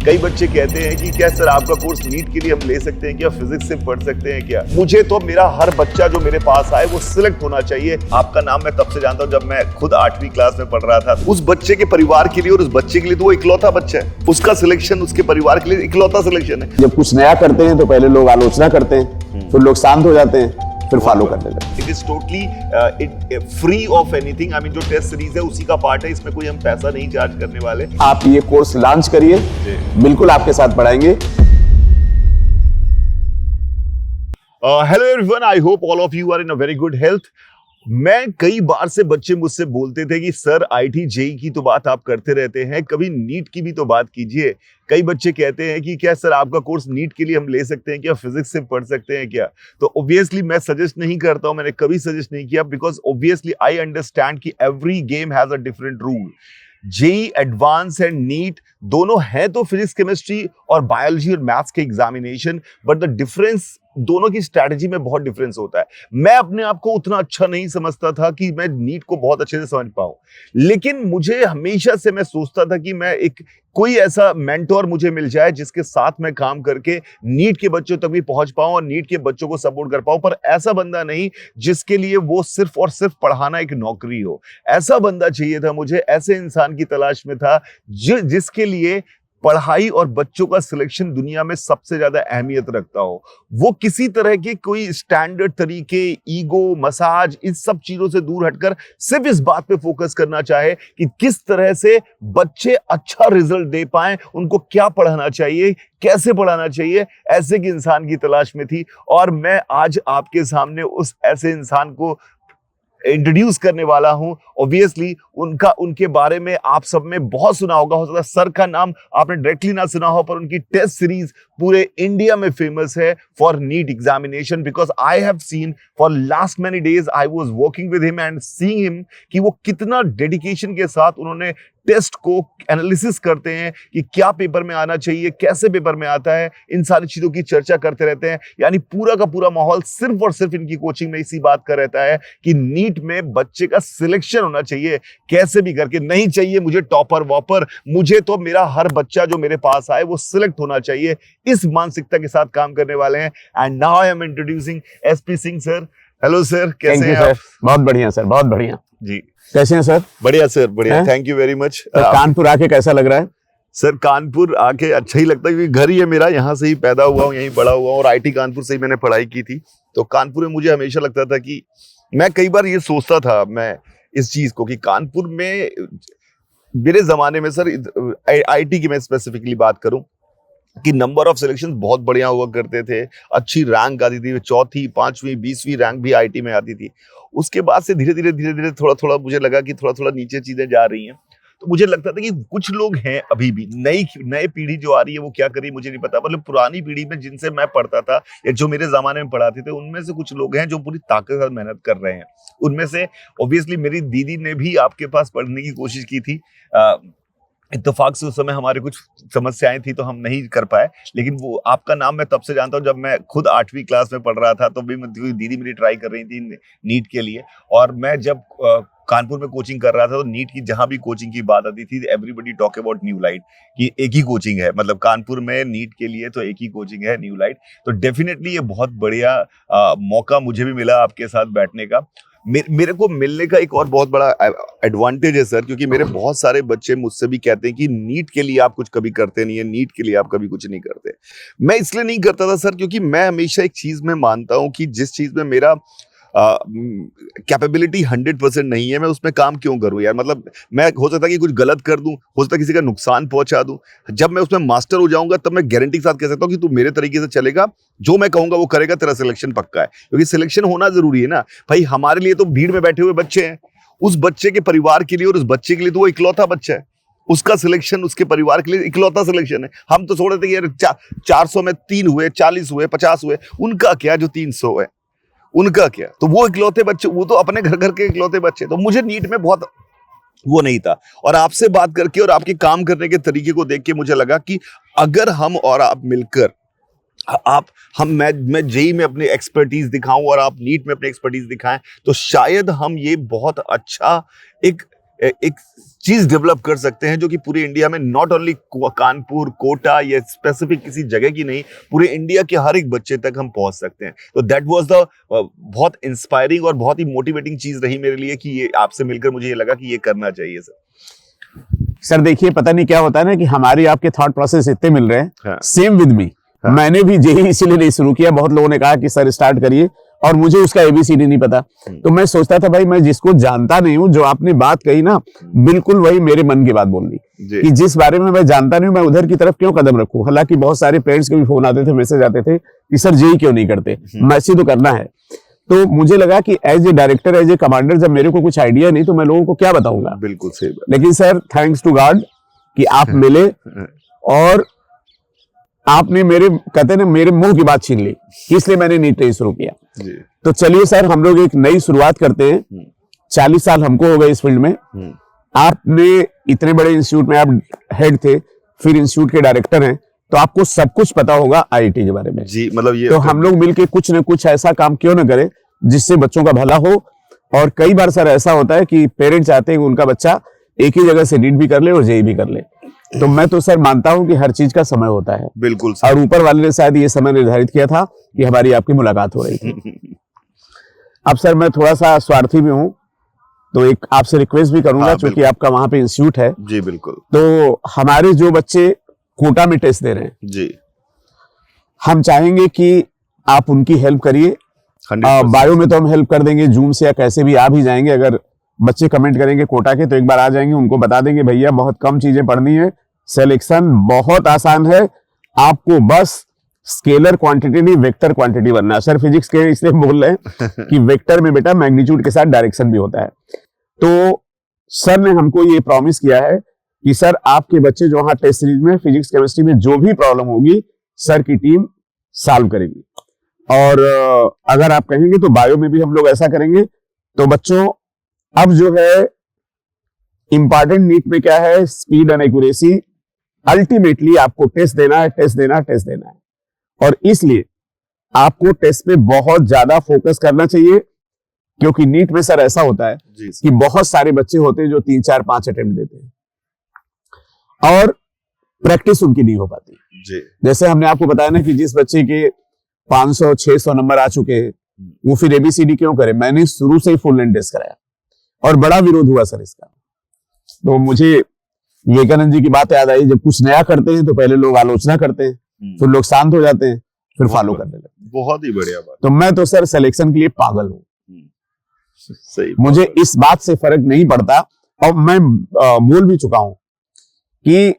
कई बच्चे कहते हैं कि क्या सर आपका कोर्स नीट के लिए हम ले सकते हैं क्या, फिजिक्स से पढ़ सकते हैं क्या। मुझे तो मेरा हर बच्चा जो मेरे पास आए वो सिलेक्ट होना चाहिए। आपका नाम मैं तब से जानता हूं जब मैं खुद 8वीं क्लास में पढ़ रहा था। उस बच्चे के परिवार के लिए और उस बच्चे के लिए तो वो इकलौता बच्चा है, उसका सिलेक्शन उसके परिवार के लिए इकलौता सिलेक्शन है। जब कुछ नया करते हैं तो पहले लोग आलोचना करते हैं, फिर लोग शांत हो जाते हैं, फिर फॉलो करने लगते हैं। It is totally free of anything. I mean जो टेस्ट सीरीज है उसी का पार्ट है, इसमें कोई हम पैसा नहीं चार्ज करने वाले। आप ये कोर्स लॉन्च करिए, बिल्कुल आपके साथ पढ़ाएंगे। Hello everyone, I hope all of you are in a very good health. मैं कई बार से बच्चे मुझसे बोलते थे कि सर आईटी जेई की तो बात आप करते रहते हैं, कभी नीट की भी तो बात कीजिए। कई बच्चे कहते हैं कि क्या सर आपका कोर्स नीट के लिए हम ले सकते हैं क्या, फिजिक्स से पढ़ सकते हैं क्या। तो ऑब्वियसली मैं सजेस्ट नहीं करता हूं, मैंने कभी सजेस्ट नहीं किया, बिकॉज ऑब्वियसली आई अंडरस्टैंड कि every game has a different rule. JEE advance and NEET दोनों है तो फिजिक्स केमिस्ट्री और बायोलॉजी और मैथ्स के एग्जामिनेशन, बट द डिफरेंस दोनों की स्ट्रैटेजी में बहुत डिफरेंस होता है। मैं अपने आप को उतना अच्छा नहीं समझता था कि मैं नीट को बहुत अच्छे से समझ पाऊं, लेकिन मुझे हमेशा से मैं सोचता था कि मैं कोई ऐसा मेंटोर मुझे मिल जाए जिसके साथ मैं काम करके नीट के बच्चों तक भी पहुंच पाऊं और नीट के बच्चों को सपोर्ट कर पाऊं। पर ऐसा बंदा नहीं जिसके लिए वो सिर्फ और सिर्फ पढ़ाना एक नौकरी हो। ऐसा बंदा चाहिए था मुझे, ऐसे इंसान की तलाश में था जिसके लिए पढ़ाई और बच्चों का सिलेक्शन दुनिया में सबसे ज्यादा अहमियत रखता हो। वो किसी तरह के कोई स्टैंडर्ड तरीके, ईगो, मसाज, इन सब चीजों से दूर हटकर सिर्फ इस बात पे फोकस करना चाहे कि किस तरह से बच्चे अच्छा रिजल्ट दे पाएं, उनको क्या पढ़ाना चाहिए, कैसे पढ़ाना चाहिए। ऐसे की इंसान की तलाश में थी और मैं आज आपके सामने उस ऐसे इंसान को इंट्रोड्यूस करने वाला हूं। ऑब्वियसली उनके बारे में आप सब में बहुत सुना होगा, हो सकता है सर का नाम आपने डायरेक्टली ना सुना हो, पर उनकी टेस्ट सीरीज पूरे इंडिया में फेमस है for NEET examination. Because I have seen for last many days I was working with him and seeing him कि वो कितना डेडिकेशन के साथ उन्होंने टेस्ट को एनालिसिस करते हैं कि क्या पेपर में आना चाहिए, कैसे पेपर में आता है, इन सारी चीजों की चर्चा करते रहते हैं। यानी पूरा का पूरा माहौल सिर्फ और सिर्फ इनकी कोचिंग में इसी बात का रहता है कि नीट में बच्चे का सिलेक्शन होना चाहिए, कैसे भी करके। नहीं चाहिए मुझे टॉपर वॉपर, मुझे तो मेरा हर बच्चा जो मेरे पास आए वो सिलेक्ट होना चाहिए। इस मानसिकता के साथ काम करने वाले हैं। And now I am introducing SP Singh sir. Hello sir, कैसे हैं आप? बहुत बढ़िया सर, बहुत बढ़िया जी। कैसे हैं सर? बढ़िया सर, बढ़िया, thank you very much. Kanpur आके कैसा लग रहा है? सर कानपुर आके अच्छा ही लगता है, क्योंकि घर ही है मेरा, यहाँ से ही पैदा हुआ हूँ, यहीं बड़ा हुआ हूँ और आईटी कानपुर से ही मैंने पढ़ाई की थी। तो कानपुर में मुझे हमेशा लगता था कि मैं कई बार ये सोचता था मैं इस चीज को कि कानपुर में मेरे जमाने में सर आईटी की मैं स्पेसिफिकली बात करूं कि नंबर ऑफ सिलेक्शन बहुत बढ़िया हुआ करते थे, अच्छी रैंक आती थी, 4वीं 5वीं 20वीं रैंक भी आईटी में आती थी। उसके बाद से धीरे धीरे थोड़ा थोड़ा मुझे लगा कि थोड़ा थोड़ा नीचे चीजें जा रही हैं। तो मुझे लगता था कि कुछ लोग हैं अभी भी, नई पीढ़ी जो आ रही है वो क्या कर रही है मुझे नहीं पता, मतलब पुरानी पीढ़ी में जिनसे मैं पढ़ता था या जो मेरे जमाने में पढ़ाते थे, उनमें से कुछ लोग हैं जो पूरी ताकत के साथ मेहनत कर रहे हैं। उनमें से ऑब्वियसली मेरी दीदी ने भी आपके पास पढ़ने की कोशिश की थी। इत्तेफाक से उस समय हमारे कुछ समस्याएं थी तो हम नहीं कर पाए, लेकिन वो आपका नाम मैं तब से जानता हूं जब मैं खुद 8वीं क्लास में पढ़ रहा था। तो भी दीदी मेरी ट्राई कर रही थी नीट के लिए, और मैं जब कानपुर में कोचिंग कर रहा था तो नीट की जहां भी कोचिंग की बात आती थी, everybody talk about new light, कि एक ही कोचिंग है, मतलब कानपुर में नीट के लिए तो एक ही कोचिंग है, न्यू लाइट। तो डेफिनेटली ये बहुत बढ़िया मौका मुझे भी मिला आपके साथ बैठने का। मेरे को मिलने का एक और बहुत बड़ा एडवांटेज है सर, क्योंकि मेरे बहुत सारे बच्चे मुझसे भी कहते हैं कि नीट के लिए आप कुछ कभी करते नहीं है, नीट के लिए आप कभी कुछ नहीं करते। मैं इसलिए नहीं करता था सर क्योंकि मैं हमेशा एक चीज में मानता हूं कि जिस चीज में मेरा कैपेबिलिटी 100% नहीं है, मैं उसमें काम क्यों करूं यार। मतलब मैं हो सकता है कि कुछ गलत कर दूं, हो सकता है किसी का नुकसान पहुंचा दूं। जब मैं उसमें मास्टर हो जाऊंगा तब मैं गारंटी के साथ कह सकता हूं कि तू मेरे तरीके से चलेगा, जो मैं कहूंगा वो करेगा, तेरा सिलेक्शन पक्का है। क्योंकि सिलेक्शन होना जरूरी है ना भाई। हमारे लिए तो भीड़ में बैठे हुए बच्चे हैं, उस बच्चे के परिवार के लिए और उस बच्चे के लिए तो वो इकलौता बच्चा है, उसका सिलेक्शन उसके परिवार के लिए इकलौता सिलेक्शन है। हम तो सोच रहे थे कि यार 400 में 3 हुए, 40 हुए, 50 हुए, उनका क्या जो 300 है, उनका क्या। तो वो इकलौते बच्चे, वो तो अपने घर के इकलौते बच्चे। तो मुझे नीट में बहुत वो नहीं था, और आपसे बात करके और आपके काम करने के तरीके को देख के मुझे लगा कि अगर हम और आप मिलकर मैं जेई में अपनी एक्सपर्टीज दिखाऊं और आप नीट में अपनी एक्सपर्टीज दिखाएं, तो शायद हम ये बहुत अच्छा एक एक चीज डेवलप कर सकते हैं जो कि पूरे इंडिया में नॉट ओनली कानपुर, कोटा या स्पेसिफिक किसी जगह की नहीं, पूरे इंडिया के हर एक बच्चे तक हम पहुंच सकते हैं। तो दैट वाज द बहुत इंस्पायरिंग और बहुत ही मोटिवेटिंग चीज रही मेरे लिए कि ये आपसे मिलकर मुझे ये लगा कि ये करना चाहिए सर देखिए, पता नहीं क्या होता है ना कि हमारी आपके थॉट प्रोसेस इतने मिल रहे हैं। हाँ। Same with me. हाँ। मैंने भी जेई इसीलिए नहीं शुरू किया। बहुत लोगों ने कहा कि सर स्टार्ट करिए, और मुझे उसका एबीसीडी नहीं पता। तो मैं सोचता था भाई, मैं जिसको जानता नहीं हूं, जो आपने बात कही ना, बिल्कुल वही मेरे मन की बात बोल दी कि जिस बारे में मैं जानता नहीं हूं, मैं उधर की तरफ क्यों कदम रखूं। हालांकि बहुत सारे पेरेंट्स के भी फोन आते थे, मैसेज आते थे कि सर जेई क्यों नहीं करते, मैसेज तो करना है। तो मुझे लगा कि as a director, as a commander, जब मेरे को कुछ आइडिया नहीं तो मैं लोगों को क्या बताऊंगा। बिल्कुल सही बात। लेकिन सर थैंक्स टू गॉड कि आप मिले और आपने मेरे, कहते हैं ना, मेरे मुंह की बात छीन ली, इसलिए मैंने नीट नहीं शुरू किया। जी। तो चलिए सर, हम लोग एक नई शुरुआत करते हैं। 40 साल हमको हो गए इस फील्ड में। आपने इतने बड़े इंस्टीट्यूट में आप हेड थे, फिर इंस्टीट्यूट के डायरेक्टर हैं, तो आपको सब कुछ पता होगा आईआईटी के बारे में। जी, मतलब ये तो हम लोग मिलके कुछ न कुछ ऐसा काम क्यों न करें जिससे बच्चों का भला हो। और कई बार सर ऐसा होता है कि पेरेंट्स चाहते हैं कि उनका बच्चा एक ही जगह से नीट भी कर ले और जेई भी कर ले। तो मैं तो सर मानता हूं कि हर चीज का समय होता है। बिल्कुल। और ऊपर वाले ने शायद ये समय निर्धारित किया था कि हमारी आपकी मुलाकात हो रही थी। अब सर मैं थोड़ा सा स्वार्थी भी हूं, तो एक आपसे रिक्वेस्ट भी करूंगा, हाँ, क्योंकि आपका वहां पे इंस्टीट्यूट है। जी बिल्कुल। तो हमारे जो बच्चे कोटा में टेस्ट दे रहे हैं जी, हम चाहेंगे कि आप उनकी हेल्प करिए। 100%। बायो में तो हम हेल्प कर देंगे, जूम से या कैसे भी आ भी जाएंगे। अगर बच्चे कमेंट करेंगे कोटा के, तो एक बार आ जाएंगे, उनको बता देंगे भैया बहुत कम चीजें पढ़नी है, सिलेक्शन बहुत आसान है, आपको बस स्केलर क्वांटिटी नहीं वेक्टर क्वांटिटी बनना है। सर फिजिक्स के इसलिए बोल रहे हैं कि वेक्टर में बेटा मैग्नीट्यूड के साथ डायरेक्शन भी होता है। तो सर ने हमको ये प्रॉमिस किया है कि सर आपके बच्चे जो वहां टेस्ट सीरीज में फिजिक्स केमिस्ट्री में जो भी प्रॉब्लम होगी, सर की टीम सॉल्व करेगी। और अगर आप कहेंगे तो बायो में भी हम लोग ऐसा करेंगे। तो बच्चों, अब जो है इंपॉर्टेंट नीट में क्या है, स्पीड एंड एक्यूरेसी। अल्टीमेटली आपको टेस्ट देना है, टेस्ट देना है, टेस्ट देना है। और इसलिए आपको टेस्ट पे बहुत ज्यादा फोकस करना चाहिए, क्योंकि नीट में सर ऐसा होता है कि बहुत सारे बच्चे होते हैं जो 3, 4, 5 अटेम्प्ट देते हैं और प्रैक्टिस उनकी नहीं हो पाती। जी। जैसे हमने आपको बताया ना कि जिस बच्चे के 500, 600 नंबर आ चुके हैं, वो फिर एबीसीडी क्यों करे। मैंने शुरू से ही फुल लेंथ टेस्ट कराया और बड़ा विरोध हुआ सर इसका। तो मुझे विवेकानंद जी की बात याद आई, जब कुछ नया करते हैं तो पहले लोग आलोचना करते हैं, फिर लोग शांत हो जाते हैं, फिर फॉलो करने लगते हैं। बहुत ही बढ़िया बात। तो मैं तो सर सिलेक्शन के लिए पागल हूं। सही। मुझे इस बात से फर्क नहीं पड़ता, और मैं बोल भी चुका हूं कि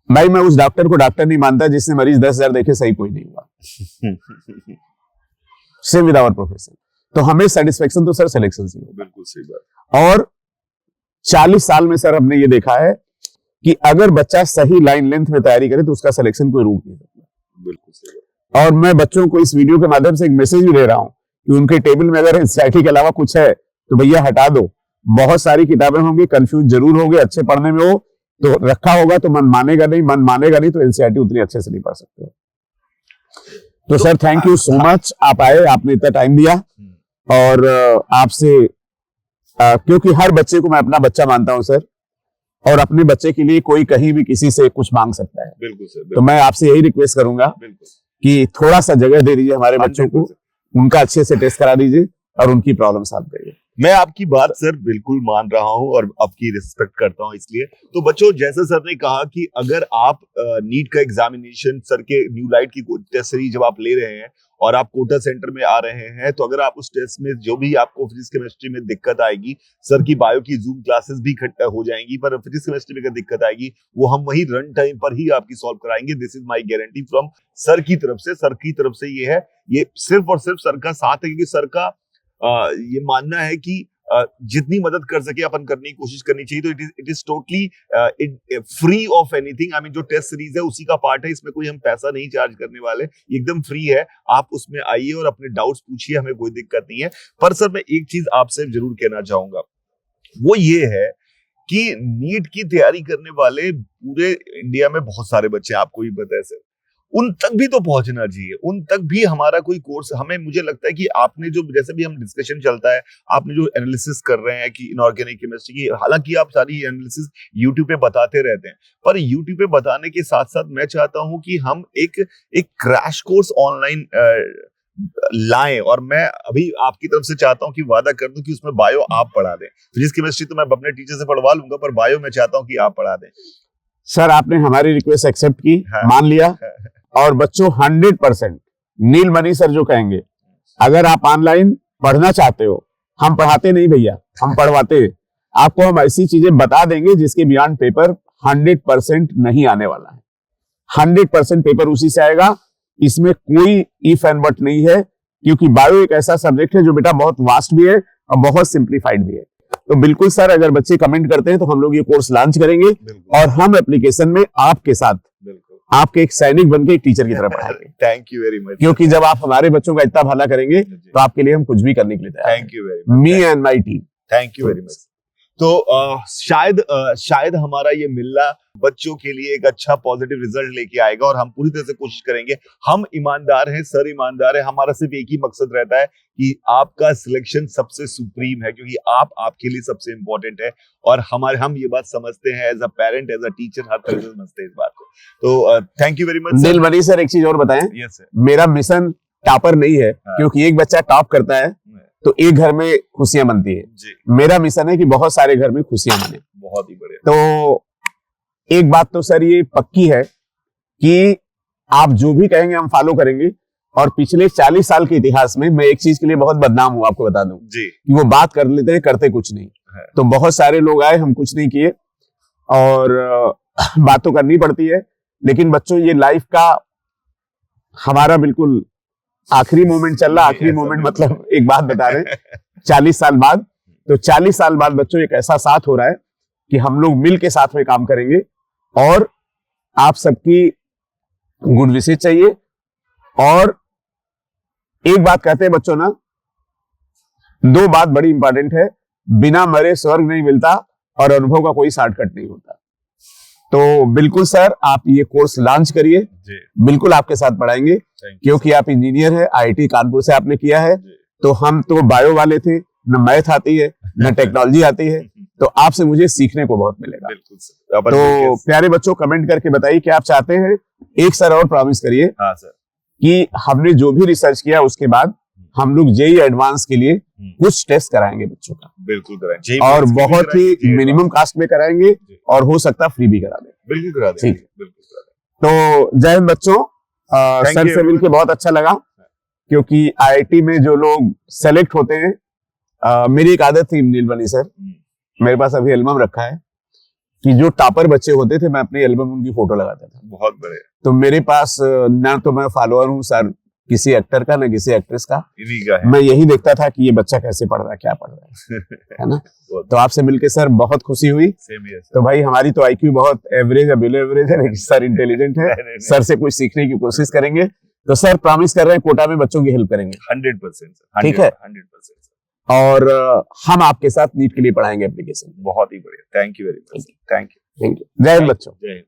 भाई मैं उस डॉक्टर को डॉक्टर नहीं मानता जिसने मरीज 10,000 देखे, सही कोई नहीं हुआ। Same with our profession. तो हमें सेटिस्फेक्शन तो सर सिलेक्शन से होगा। बिल्कुल सही बात। और 40 साल में सर हमने ये देखा है कि अगर बच्चा सही लाइन लेंथ में तैयारी करे तो उसका सिलेक्शन कोई रोक नहीं सकता। बिल्कुल सही बात। और मैं बच्चों को इस वीडियो के माध्यम से एक मैसेज भी दे रहा हूं कि उनके टेबल में अगर एनसीईआरटी के अलावा कुछ है तो भैया हटा दो। बहुत सारी किताबें होंगी, कंफ्यूज जरूर होंगे, अच्छे पढ़ने में हो तो रखा होगा तो मन मानेगा नहीं तो एनसीईआरटी उतनी अच्छे से नहीं पढ़ सकते हो। तो sir thank you so much, आप आए, आपने इतना टाइम दिया। और आपसे क्योंकि हर बच्चे को मैं अपना बच्चा मानता हूं सर, और अपने बच्चे के लिए कोई कहीं भी किसी से कुछ मांग सकता है। बिल्कुल सर। तो मैं आपसे यही रिक्वेस्ट करूंगा कि थोड़ा सा जगह दे दीजिए हमारे बच्चों को, उनका अच्छे से टेस्ट करा दीजिए और उनकी प्रॉब्लम सॉल्व करिए। मैं आपकी बात सर बिल्कुल मान रहा हूं और आपकी रिस्पेक्ट करता हूं इसलिए। तो बच्चों, जैसे सर ने कहा कि अगर आप नीट का एग्जामिनेशन सर के न्यू लाइट की टेस्ट सीरीज जब आप ले रहे हैं और आप कोटा सेंटर में आ रहे हैं, तो अगर आप उस टेस्ट में जो भी आपको फिजिक्स केमिस्ट्री में दिक्कत आएगी, सर की बायो की जूम क्लासेस भी इकट्ठा हो जाएंगी, पर फिजिक्स केमिस्ट्री में अगर दिक्कत आएगी वो हम वही रन टाइम पर ही आपकी सॉल्व कराएंगे। This is my guarantee from sir की तरफ से। सर की तरफ से ये है, ये सिर्फ और सिर्फ सर का साथ है, क्योंकि सर का ये मानना है कि जितनी मदद कर सके अपन करने की कोशिश करनी चाहिए। तो it is totally free of anything. I mean जो टेस्ट सीरीज है उसी का पार्ट है, इसमें कोई हम पैसा नहीं चार्ज करने वाले, एकदम फ्री है। आप उसमें आइए और अपने डाउट्स पूछिए, हमें कोई दिक्कत नहीं है। पर सर मैं एक चीज आपसे जरूर कहना चाहूंगा, वो ये है कि नीट की तैयारी करने वाले पूरे इंडिया में बहुत सारे बच्चे, आपको भी पता है सर, उन तक भी तो पहुंचना चाहिए, उन तक भी हमारा कोई कोर्स, हमें मुझे लगता है कि आपने जो, जैसे भी हम डिस्कशन चलता है, आपने जो एनालिसिस कर रहे हैं कि इनऑर्गेनिक केमिस्ट्री की, हालांकि आप सारी एनालिसिस यूट्यूब पे बताते रहते हैं, पर यूट्यूब पे बताने के साथ साथ मैं चाहता हूं कि हम एक क्रैश कोर्स ऑनलाइन लाएं, और मैं अभी आपकी तरफ से चाहता हूं कि वादा कर दूं कि उसमें बायो आप पढ़ा दें। फिजिक्स केमिस्ट्री तो मैं अपने टीचर से पढ़वा लूंगा, पर बायो मैं चाहता हूं कि आप पढ़ा दें। सर आपने हमारी रिक्वेस्ट एक्सेप्ट की, मान लिया, और बच्चों 100% नीलमणि सर जो कहेंगे, अगर आप ऑनलाइन पढ़ना चाहते हो, हम पढ़ाते नहीं भैया, हम पढ़वाते हैं। आपको हम ऐसी चीजें बता देंगे जिसके बियॉन्ड पेपर 100% नहीं आने वाला है। 100% पेपर उसी से आएगा, इसमें कोई इफ एंड बट नहीं है, क्योंकि बायो एक ऐसा सब्जेक्ट है जो बेटा बहुत वास्ट भी है और बहुत सिंप्लीफाइड भी है। तो बिल्कुल सर, अगर बच्चे कमेंट करते हैं तो हम लोग ये कोर्स लॉन्च करेंगे और हम एप्लीकेशन में आपके साथ आपके एक सैनिक बन के एक टीचर की तरह पढ़ाएंगे। थैंक यू वेरी मच, क्योंकि जब आप हमारे बच्चों का इतना भला करेंगे तो आपके लिए हम कुछ भी करने के लिए तैयार हैं। Thank you very much, me and my team. Thank you very much. तो शायद हमारा ये मिलना बच्चों के लिए एक अच्छा पॉजिटिव रिजल्ट लेके आएगा, और हम पूरी तरह से कोशिश करेंगे। हम ईमानदार हैं, सर ईमानदार है, हमारा सिर्फ एक ही मकसद रहता है कि आपका सिलेक्शन सबसे सुप्रीम है, क्योंकि आप आपके लिए सबसे इंपॉर्टेंट है, और हम ये बात समझते हैं, as a parent, as a teacher, हर तरह से समझते हैं इस बात को। तो thank you very much. Neelmani sir, एक चीज और बताएं। Yes sir. मेरा मिशन टॉपर नहीं है, क्योंकि एक बच्चा टॉप करता है तो एक घर में खुशियां बनती है। मेरा मिशन है कि बहुत सारे घर में खुशियां बने। बहुत ही बढ़िया। तो एक बात तो सर ये पक्की है कि आप जो भी कहेंगे हम फॉलो करेंगे, और पिछले 40 साल के इतिहास में मैं एक चीज के लिए बहुत बदनाम हूं, आपको बता दूं जी, कि वो बात कर लेते हैं, करते कुछ नहीं है। तो बहुत सारे लोग आए, हम कुछ नहीं किए, और बात तो करनी पड़ती है। लेकिन बच्चों, ये लाइफ का हमारा बिल्कुल आखिरी मोमेंट चल रहा। आखिरी मोमेंट मतलब एक बात बता रहे, 40 साल बाद, तो 40 साल बाद बच्चों एक ऐसा साथ हो रहा है कि हम लोग मिल के साथ में काम करेंगे, और आप सबकी गुड विशेष चाहिए। और एक बात कहते हैं बच्चों ना, 2 बात बड़ी इंपॉर्टेंट है, बिना मरे स्वर्ग नहीं मिलता, और अनुभव का कोई शॉर्टकट नहीं होता। तो बिल्कुल सर, आप ये कोर्स लॉन्च करिए, बिल्कुल आपके साथ पढ़ाएंगे, क्योंकि आप इंजीनियर है, आईआईटी कानपुर से आपने किया है। तो हम तो बायो वाले थे, न मैथ आती है न टेक्नोलॉजी आती है, तो आपसे मुझे सीखने को बहुत मिलेगा। तो प्यारे बच्चों, कमेंट करके बताइए कि आप चाहते हैं। एक सर और प्रॉमिस करिए कि हमने जो भी रिसर्च किया उसके बाद हम लोग जेईई एडवांस के लिए कुछ टेस्ट कराएंगे बच्चों का। बिल्कुल कराएंगे, और बहुत ही मिनिमम कास्ट में कराएंगे, और हो सकता फ्री भी करा दें। बिल्कुल करा दें, बिल्कुल करा दें। तो जय हिंद बच्चों, सर से मिलकर बहुत अच्छा लगा, क्योंकि आईआईटी में जो लोग सेलेक्ट होते हैं, मेरी एक आदत थी नीलमणि सर, मेरे पास अभी एल्बम रखा है, कि जो टॉपर बच्चे होते थे मैं अपनी एल्बम उनकी फोटो लगाता था। बहुत बड़े। तो मेरे पास ना तो मैं फॉलोअर हूँ सर किसी एक्टर का, ना किसी एक्ट्रेस का, मैं यही देखता था कि ये बच्चा कैसे पढ़ रहा है, क्या पढ़ रहा है ना। तो आपसे मिलके सर बहुत खुशी हुई। तो भाई, हमारी तो आईक्यू बहुत एवरेज है, बिलो एवरेज है, लेकिन सर इंटेलिजेंट है। सर से कुछ सीखने की कोशिश करेंगे। तो सर प्रॉमिस कर रहे हैं कोटा में बच्चों की हेल्प करेंगे। 100%। ठीक है, 100%। और हम आपके साथ नीट के लिए पढ़ाएंगे एप्लीकेशन। बहुत ही बढ़िया, thank you very much. Thank you. जय हिंद बच्चों। जय हिंद।